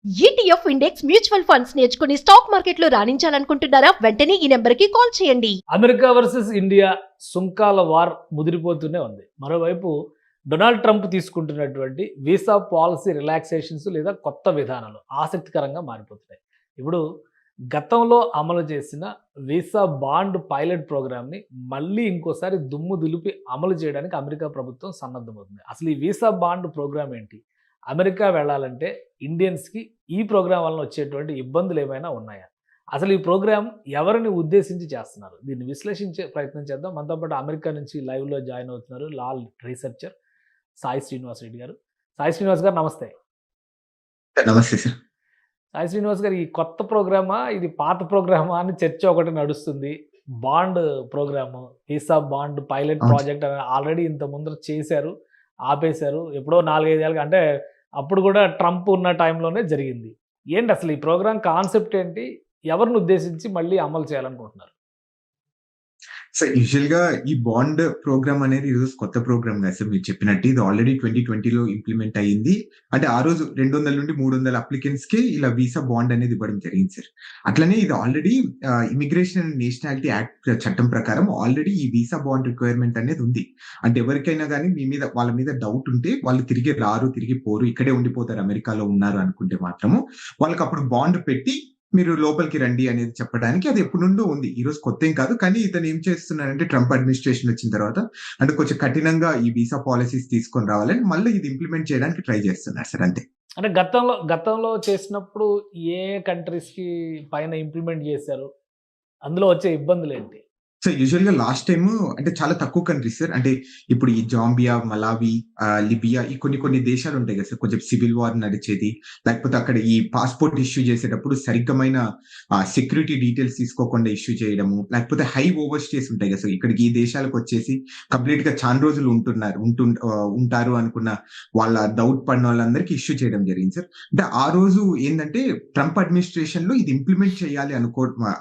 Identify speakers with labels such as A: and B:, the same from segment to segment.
A: ETF index mutual funds నేర్చుకుని stock మార్కెట్లో రాణించాలనుకుంటున్నారా? వెంటనే ఈ నెంబర్కి కాల్ చేయండి.
B: అమెరికా వర్సెస్ ఇండియా సుంకాల వార్ ముదిరిపోతూనే ఉంది. మరోవైపు డొనాల్డ్ ట్రంప్ తీసుకుంటున్నటువంటి వీసా పాలసీ రిలాక్సేషన్స్ లేదా కొత్త విధానాలు ఆసక్తికరంగా మారిపోతున్నాయి. ఇప్పుడు గతంలో అమలు చేసిన వీసా బాండ్ పైలట్ ప్రోగ్రామ్ని మళ్ళీ ఇంకోసారి దుమ్ము దులిపి అమలు చేయడానికి అమెరికా ప్రభుత్వం సన్నద్ధమవుతుంది. అసలు ఈ వీసా బాండ్ ప్రోగ్రామ్ ఏంటి? అమెరికా వెళ్ళాలంటే ఇండియన్స్కి ఈ ప్రోగ్రాం వలన వచ్చేటువంటి ఇబ్బందులు ఏమైనా ఉన్నాయా? అసలు ఈ ప్రోగ్రాం ఎవరిని ఉద్దేశించి చేస్తున్నారు? దీన్ని విశ్లేషించే ప్రయత్నం చేద్దాం. మనతో పాటు అమెరికా నుంచి లైవ్లో జాయిన్ అవుతున్నారు లాల్ రీసెర్చర్ సాయి శ్రీనివాస్ రెడ్డి గారు. సాయి శ్రీనివాస్ గారు నమస్తే.
C: నమస్తే సార్.
B: సాయి శ్రీనివాస్ గారు, ఈ కొత్త ప్రోగ్రామా ఇది పాత ప్రోగ్రామా అని చర్చ ఒకటి నడుస్తుంది. Bond program, visa bond pilot
C: అవును.
B: ప్రాజెక్ట్ అని ఆల్రెడీ ఇంత ముందర చేశారు, ఆపేశారు. ఎప్పుడో 4-5 ఏళ్ళకి, అంటే అప్పుడు కూడా ట్రంప్ ఉన్న టైంలోనే జరిగింది. ఏంటి అసలు ఈ ప్రోగ్రామ్ కాన్సెప్ట్ ఏంటి? ఎవరిని ఉద్దేశించి మళ్ళీ అమలు చేయాలనుకుంటున్నారు?
C: సో యూజువల్‌గా ఈ బాండ్ ప్రోగ్రామ్ అనేది ఈరోజు కొత్త ప్రోగ్రామ్ కాదు సార్. మీరు చెప్పినట్టు ఇది ఆల్రెడీ 2020లో ఇంప్లిమెంట్ అయింది. అంటే ఆ రోజు 200 నుండి 300 అప్లికెంట్స్‌కి ఇలా వీసా బాండ్ అనేది ఇవ్వడం జరిగింది సార్. అట్లనే ఇది already immigration and nationality act చట్టం ప్రకారం ఆల్రెడీ ఈ వీసా బాండ్ రిక్వైర్మెంట్ అనేది ఉంది. అంటే ఎవరికైనా గానీ వాళ్ళ మీద డౌట్ ఉంటే వాళ్ళు తిరిగి రారు, తిరిగి పోరు, ఇక్కడే ఉండిపోతారు, అమెరికాలో ఉన్నారు అనుకుంటే మాత్రము వాళ్ళకప్పుడు బాండ్ పెట్టి మీరు లోపలికి రండి అనేది చెప్పడానికి అది ఎప్పటి నుండో ఉంది. ఈ రోజు కొత్తేం కాదు. కానీ ఇతను ఏం చేస్తున్నారంటే ట్రంప్ అడ్మినిస్ట్రేషన్ వచ్చిన తర్వాత అంటే కొంచెం కఠినంగా ఈ వీసా పాలిసీస్ తీసుకొని రావాలని మళ్ళీ ఇది ఇంప్లిమెంట్ చేయడానికి ట్రై చేస్తున్నారు సార్, అంతే.
B: అంటే గతంలో చేసినప్పుడు ఏ కంట్రీస్‌కి పైన ఇంప్లిమెంట్ చేశారు? అందులో వచ్చే ఇబ్బందులేంటి?
C: సో యూజువల్‌గా లాస్ట్ టైము అంటే చాలా తక్కువ కంట్రీస్ సార్. అంటే ఇప్పుడు ఈ జాంబియా, మలావి, లిబియా, ఈ కొన్ని దేశాలు ఉంటాయి కదా సార్. కొంచెం సివిల్ వార్ నడిచేది. లేకపోతే అక్కడ ఈ పాస్‌పోర్ట్ ఇష్యూ చేసేటప్పుడు సరిగ్గమైన సెక్యూరిటీ డీటెయిల్స్ తీసుకోకుండా ఇష్యూ చేయడము. లేకపోతే హై ఓవర్ స్టేస్ ఉంటాయి కదా సార్. ఇక్కడికి ఈ దేశాలకొచ్చేసి కంప్లీట్‌గా చానా రోజులు ఉంటారు అనుకున్న వాళ్ళ డౌట్ పడినోళ్ళందరికీ ఇష్యూ చేయడం జరిగింది సార్. అంటే ఆ రోజు ఏందంటే ట్రంప్ అడ్మినిస్ట్రేషన్‌లో ఇది ఇంప్లిమెంట్ చేయాలి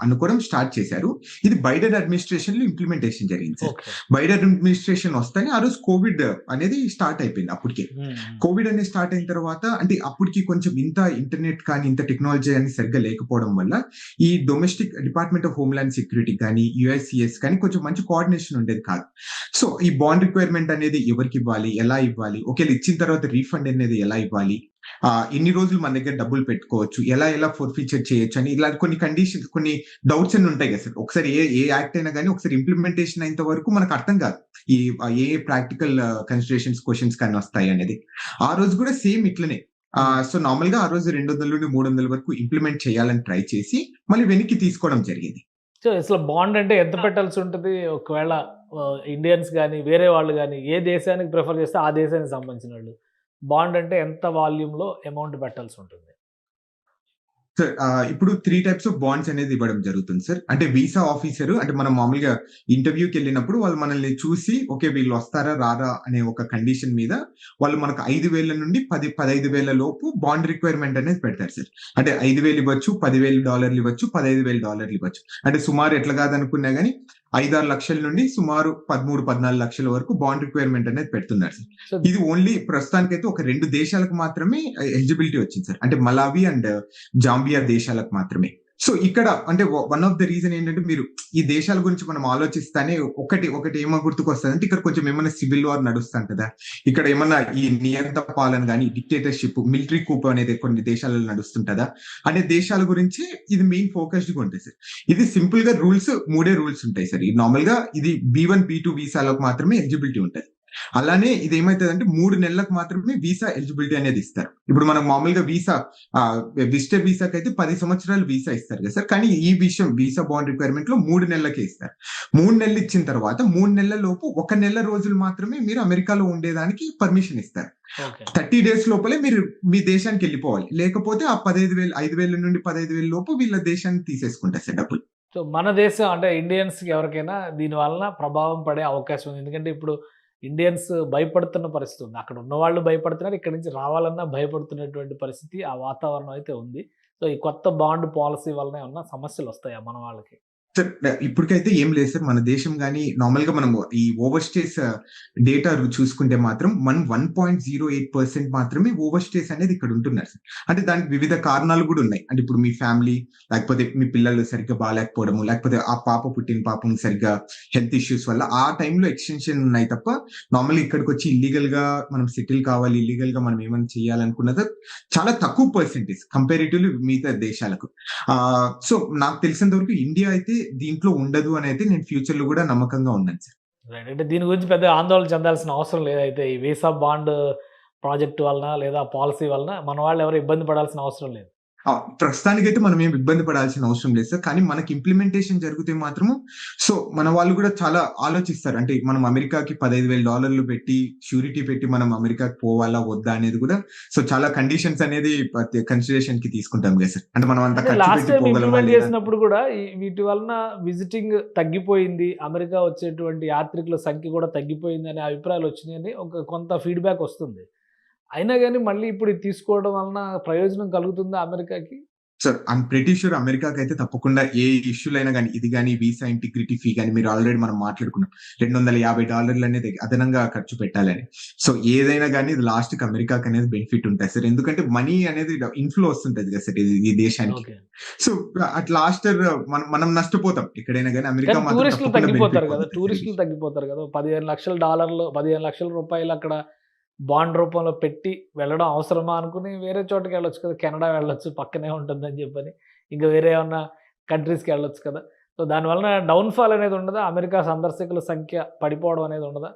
C: అనుకోవడం స్టార్ట్ చేశారు. ఇది బైడెన్ అడ్మినిస్ట్రేషన్‌లో ఇంప్లిమెంటేషన్ జరిగింది సార్.
B: ఓకే.
C: బైడెన్ అడ్మినిస్ట్రేషన్ వస్తేనే ఆ రోజు కోవిడ్ అనేది స్టార్ట్ అయిపోయింది అప్పటికే. కోవిడ్ అనేది స్టార్ట్ అయిన తర్వాత అంటే అప్పటికి కొంచెం ఇంత ఇంటర్నెట్ కానీ, ఇంత టెక్నాలజీ అని సరిగ్గా లేకపోవడం వల్ల ఈ domestic department of homeland security కానీ, యూఎస్‌సీఎస్ కానీ కొంచెం మంచి కోఆర్డినేషన్ ఉండేది కాదు. సో ఈ బాండ్ రిక్వైర్మెంట్ అనేది ఎవరికివ్వాలి? ఎలా ఇవ్వాలి? ఒకవేళ ఇచ్చిన తర్వాత రీఫండ్ అనేది ఎలా ఇవ్వాలి? ఎన్ని రోజులు మన దగ్గర డబ్బులు పెట్టుకోవచ్చు? ఎలా ఫోర్ఫీచర్ చేయొచ్చు అని ఇలా కొన్ని కండిషన్స్, కొన్ని డౌట్స్ అన్ని ఉంటాయి కదా సార్. ఒకసారి ఏ యాక్ట్ అయినా గాని ఒకసారి ఇంప్లిమెంటేషన్ అయ్యేంత వరకు మనకు అర్థం కాదు. ఈ ఏ ప్రాక్టికల్ కన్సిడరేషన్స్, క్వెషన్స్ కానీ వస్తాయి అనేది. ఆ రోజు కూడా సేమ్ ఇట్లనే. సో నార్మల్‌గా ఆ రోజు 200 నుండి 300 వరకు ఇంప్లిమెంట్ చేయాలని ట్రై చేసి మళ్ళీ వెనక్కి తీసుకోవడం జరిగింది.
B: సో అసలు బాండ్ అంటే ఎంత పెట్టాల్సి ఉంటది? ఒకవేళ ఇండియన్స్ గాని, వేరే వాళ్ళు గాని ఏ దేశానికి ప్రిఫర్ చేస్తే ఆ దేశానికి సంబంధించినోళ్ళు బాండ్ అంటే ఎంత వాల్యూమ్‌లో అమౌంట్ పెట్టాల్సి ఉంటుంది?
C: సార్ ఇప్పుడు 3 టైప్స్ ఆఫ్ బాండ్స్ అనేది ఇవ్వడం జరుగుతుంది సార్. అంటే వీసా ఆఫీసర్ అంటే మనం మామూలుగా ఇంటర్వ్యూకెళ్ళినప్పుడు వాళ్ళు మనల్ని చూసి ఓకే వీళ్ళు వస్తారా? రారా? అనే ఒక కండిషన్ మీద వాళ్ళు మనకు 5,000 నుండి 15,000 లోపు బాండ్ రిక్వైర్మెంట్ అనేది పెడతారు సార్. అంటే 5,000 ఇవ్వచ్చు, $10,000 ఇవ్వచ్చు, $15,000 ఇవ్వచ్చు. అంటే సుమారు ఎట్లా కాదనుకున్నా గాని 5-6 లక్షల నుండి సుమారు 13-14 లక్షల వరకు బాండ్ రిక్వైర్మెంట్ అనేది పెడుతున్నారు సార్.
B: సో
C: ఇది ఓన్లీ ప్రస్తుతానికైతే ఒక 2 దేశాలకు మాత్రమే ఎలిజిబిలిటీ వచ్చింది సార్. అంటే మలావి అండ్ జాంబియా దేశాలకు మాత్రమే. సో ఇక్కడ అంటే వన్ ఆఫ్ ద రీజన్ ఏంటంటే మీరు ఈ దేశాల గురించి మనం ఆలోచిస్తానే ఒకటి ఏమో గుర్తుకొస్తదంటే ఇక్కడ కొంచెం ఏమన్నా సివిల్ వార్ నడుస్తుంటదా? ఇక్కడ ఏమన్నా ఈ నియంత పాలన గాని, డిక్టేటర్‌షిప్, మిలిటరీ coup అనేది కొన్ని దేశాలలో నడుస్తుంటదా? అనే దేశాల గురించి ఇది మెయిన్ ఫోకస్డ్‌గా ఉంటది సార్. ఇది సింపుల్‌గా మూడే రూల్స్ ఉంటాయి సార్. నార్మల్‌గా ఇది B1, B2 వీసాలకు మాత్రమే ఎలిజిబిలిటీ ఉంటది. అలానే ఇది ఏమైతదంటే 3 నెలలకు మాత్రమే వీసా ఎలిజిబిలిటీ అనేది ఇస్తారు. ఇప్పుడు మనం మామూలుగా విజిటర్ వీసాకైతే 10 సంవత్సరాలు వీసా ఇస్తారు కదా సార్. కానీ ఈ విషయం వీసా బాండ్ రిక్వైర్మెంట్‌లో 3 నెలలకే ఇస్తారు. 3 నెలలు ఇచ్చిన తర్వాత 3 నెలల లోపు 1 నెల రోజులు మాత్రమే మీరు అమెరికాలో ఉండేదానికి పర్మిషన్ ఇస్తారు.
B: ఓకే.
C: 30 డేస్ లోపలే మీరు మీ దేశానికి వెళ్ళిపోవాలి. లేకపోతే ఆ 5,000 నుండి 15,000 లోపు వీళ్ళ దేశాన్ని తీసేసుకుంటారు సార్ డబ్బులు.
B: సో మన దేశం అంటే ఇండియన్స్‌కి ఎవరికైనా దీని వలన ప్రభావం పడే అవకాశం ఉంది. ఎందుకంటే ఇప్పుడు ఇండియన్స్ భయపడుతున్న పరిస్థితి ఉంది. అక్కడ ఉన్నవాళ్ళు భయపడుతున్నారు. ఇక్కడి నుంచి రావాలన్నా భయపడుతున్నటువంటి పరిస్థితి, ఆ వాతావరణం అయితే ఉంది. సో ఈ కొత్త బాండ్ పాలసీ వలన ఏమన్నా సమస్యలు వస్తాయా మన వాళ్ళకి?
C: సార్ ఇప్పటికైతే ఏం లేదు సార్. మన దేశం గానీ నార్మల్ గా మనం ఈ ఓవర్ స్టేస్ డేటా చూసుకుంటే మాత్రం 1.08% మాత్రమే ఓవర్ స్టేస్ అనేది ఇక్కడ ఉంటున్నారు సార్. అంటే దానికి వివిధ కారణాలు కూడా ఉన్నాయి. అంటే ఇప్పుడు మీ ఫ్యామిలీ, లేకపోతే మీ పిల్లలు సరిగ్గా బాగాలేకపోవడము, లేకపోతే ఆ పుట్టిన పాపం సరిగ్గా హెల్త్ ఇష్యూస్ వల్ల ఆ టైంలో ఎక్స్టెన్షన్ ఉన్నాయి తప్ప నార్మల్ ఇక్కడికి వచ్చి ఇల్లీగల్ గా మనం సెటిల్ కావాలి, ఇల్లీగల్ గా మనం ఏమైనా చేయాలనుకున్నది చాలా తక్కువ పర్సెంటేజ్ కంపారిటివ్లీ మిగతా దేశాలకు. సో నాకు తెలిసినంత వరకు ఇండియా అయితే దీంట్లో ఉండదు అని అయితే నేను ఫ్యూచర్ లో కూడా నమ్మకంగా ఉన్నాను సార్.
B: రైట్. అంటే దీని గురించి పెద్ద ఆందోళన చెందాల్సిన అవసరం లేదైతే ఈ వీసా బాండ్ ప్రాజెక్ట్ వలన లేదా పాలసీ వలన మన వాళ్ళు ఎవరు ఇబ్బంది పడాల్సిన అవసరం లేదు.
C: ప్రస్తుతానికైతే మనం ఏం ఇబ్బంది పడాల్సిన అవసరం లేదు సార్. కానీ మనకి ఇంప్లిమెంటేషన్ జరిగితే మాత్రము సో మన వాళ్ళు కూడా చాలా ఆలోచిస్తారు. అంటే మనం అమెరికాకి $15,000 పెట్టి షూరిటీ పెట్టి మనం అమెరికాకి పోవాలా వద్దా అనేది కూడా సో చాలా కండిషన్స్ అనేది కన్సిడరేషన్ కి తీసుకుంటాం కదా సార్. అంటే మనం అంత ఖర్చు
B: లాస్ట్
C: పెట్టి
B: టైం
C: పోగలమా
B: ఇంప్లిమెంట్
C: లేదా?
B: చేసినప్పుడు కూడా వీటి వలన విజిటింగ్ తగ్గిపోయింది, అమెరికా వచ్చేటువంటి యాత్రికుల సంఖ్య కూడా తగ్గిపోయింది అనే అభిప్రాయాలు వచ్చినాయని ఒక కొంత ఫీడ్బ్యాక్ వస్తుంది. అయినా కానీ మళ్ళీ ఇప్పుడు ఇది తీసుకోవడం వలన ప్రయోజనం కలుగుతుందా అమెరికాకి?
C: సార్ ఐమ్ ప్రిటీ ష్యూర్ అమెరికాకి అయితే తప్పకుండా ఏ ఇష్యూలైనా కానీ ఇది కానీ వీసా ఇంటిగ్రిటీ ఫీ కానీ మీరు ఆల్రెడీ మనం మాట్లాడుకున్నాం $250 అనేది అదనంగా ఖర్చు పెట్టాలని. సో ఏదైనా కానీ ఇది లాస్ట్ కి అమెరికాకి అనేది బెనిఫిట్ ఉంటుంది సార్. ఎందుకంటే మనీ అనేది ఇన్ఫ్లో వస్తుంటది కదా సార్ ఈ దేశానికి.
B: ఓకే.
C: సో అట్ లాస్ట్ మనం నష్టపోతాం ఎక్కడైనా కానీ. అమెరికా
B: కానీ
C: మాత్రం
B: టూరిస్టులు
C: తప్పకుండా
B: తగ్గిపోతారు
C: బెనిఫిట్
B: కదా,
C: పొందుతుంది.
B: టూరిస్టులు తగ్గిపోతారు కదా. $15 లక్షలు అక్కడ బాండ్ రూపంలో పెట్టి వెళ్ళడం అవసరమా అనుకుని వేరే చోటుకి వెళ్ళొచ్చు కదా, కెనడా వెళ్ళొచ్చు పక్కనే ఉంటుందని చెప్పని, ఇంకా వేరే ఏమన్నా కంట్రీస్కి వెళ్ళొచ్చు కదా. సో దానివలన డౌన్ఫాల్ అనేది ఉండదా, అమెరికా సందర్శకుల సంఖ్య పడిపోవడం అనేది ఉండదా?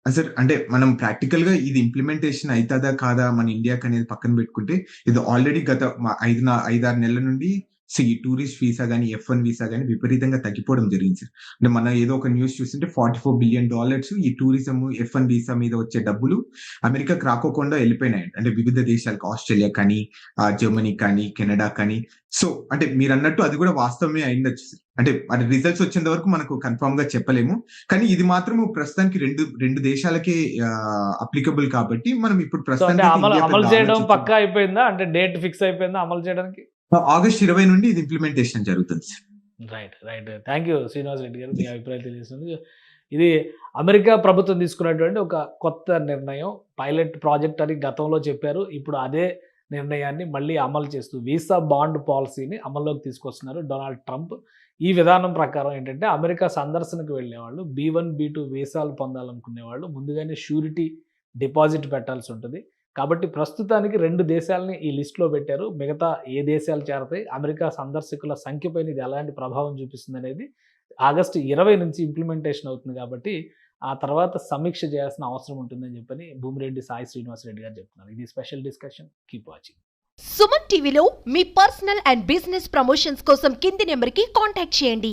C: సార్ అంటే మనం ప్రాక్టికల్ గా ఇది ఇంప్లిమెంటేషన్ అవుతుందా కాదా మన ఇండియాకి అనేది పక్కన పెట్టుకుంటే ఇది ఆల్రెడీ గత 5-6 నెలల నుండి సో ఈ టూరిస్ట్ వీసా కానీ F1 వీసా కానీ విపరీతంగా తగ్గిపోవడం జరిగింది సార్. అంటే మన ఏదో ఒక న్యూస్ చూస్తుంటే $44 బిలియన్ ఈ టూరిజం F1 వీసా మీద వచ్చే డబ్బులు అమెరికాకి రాకోకుండా వెళ్ళిపోయినాయి. అంటే వివిధ దేశాలకు ఆస్ట్రేలియా కానీ జర్మనీ కానీ కెనడా కానీ. సో అంటే మీరు అన్నట్టు అది కూడా వాస్తవమే అయిండొచ్చు సార్. అంటే అది రిజల్ట్స్ వచ్చేంత వరకు మనకు కన్ఫర్మ్ గా చెప్పలేము. కానీ ఇది మాత్రం ప్రస్తుతానికి రెండు దేశాలకే అప్లికబుల్ కాబట్టి మనం ఇప్పుడు
B: సో అంటే
C: ప్రస్తుతానికి
B: అమలు చేయడం పక్కా అయిపోయిందా, అంటే డేట్ ఫిక్స్ అయిపోయిందా అమలు చేయడానికి?
C: ఆగస్ట్ 20 నుండి ఇది ఇంప్లిమెంటేషన్ జరుగుతుంది sir.
B: Right. Thank you Srinivas Reddy గారు, మీ అభిప్రాయం తెలియజేస్తుంది. ఇది అమెరికా ప్రభుత్వం తీసుకున్నటువంటి ఒక కొత్త నిర్ణయం, పైలట్ ప్రాజెక్ట్ అని గతంలో చెప్పారు. ఇప్పుడు అదే నిర్ణయాన్ని మళ్ళీ అమలు చేస్తూ వీసా బాండ్ పాలసీని అమల్లోకి తీసుకొస్తున్నారు డొనాల్డ్ ట్రంప్. ఈ విధానం ప్రకారం ఏంటంటే అమెరికా సందర్శనకు వెళ్ళేవాళ్ళు B1, B2 వీసాలు పొందాలనుకునే వాళ్ళు ముందుగానే షూరిటీ డిపాజిట్ పెట్టాల్సి ఉంటుంది. కాబట్టి ప్రస్తుతానికి 2 దేశాలని ఈ లిస్టులో పెట్టారు. మిగతా ఏ దేశాలు చేరతాయి, అమెరికా సందర్శకుల సంఖ్యపైన ఇది ఎలాంటి ప్రభావం చూపిస్తుంది అనేది ఆగస్టు 20 నుంచి ఇంప్లిమెంటేషన్ అవుతుంది. కాబట్టి ఆ తర్వాత సమీక్ష చేయాల్సిన అవసరం ఉంటుందని చెప్పని భూమిరెడ్డి సాయి శ్రీనివాస్ రెడ్డి గారు చెప్తున్నారు. ఇది special discussion. Keep watching.
A: Suman టీవీలో మీ పర్సనల్ అండ్ బిజినెస్ ప్రమోషన్స్ కోసం కింది నెంబర్కి కాంటాక్ట్ చేయండి.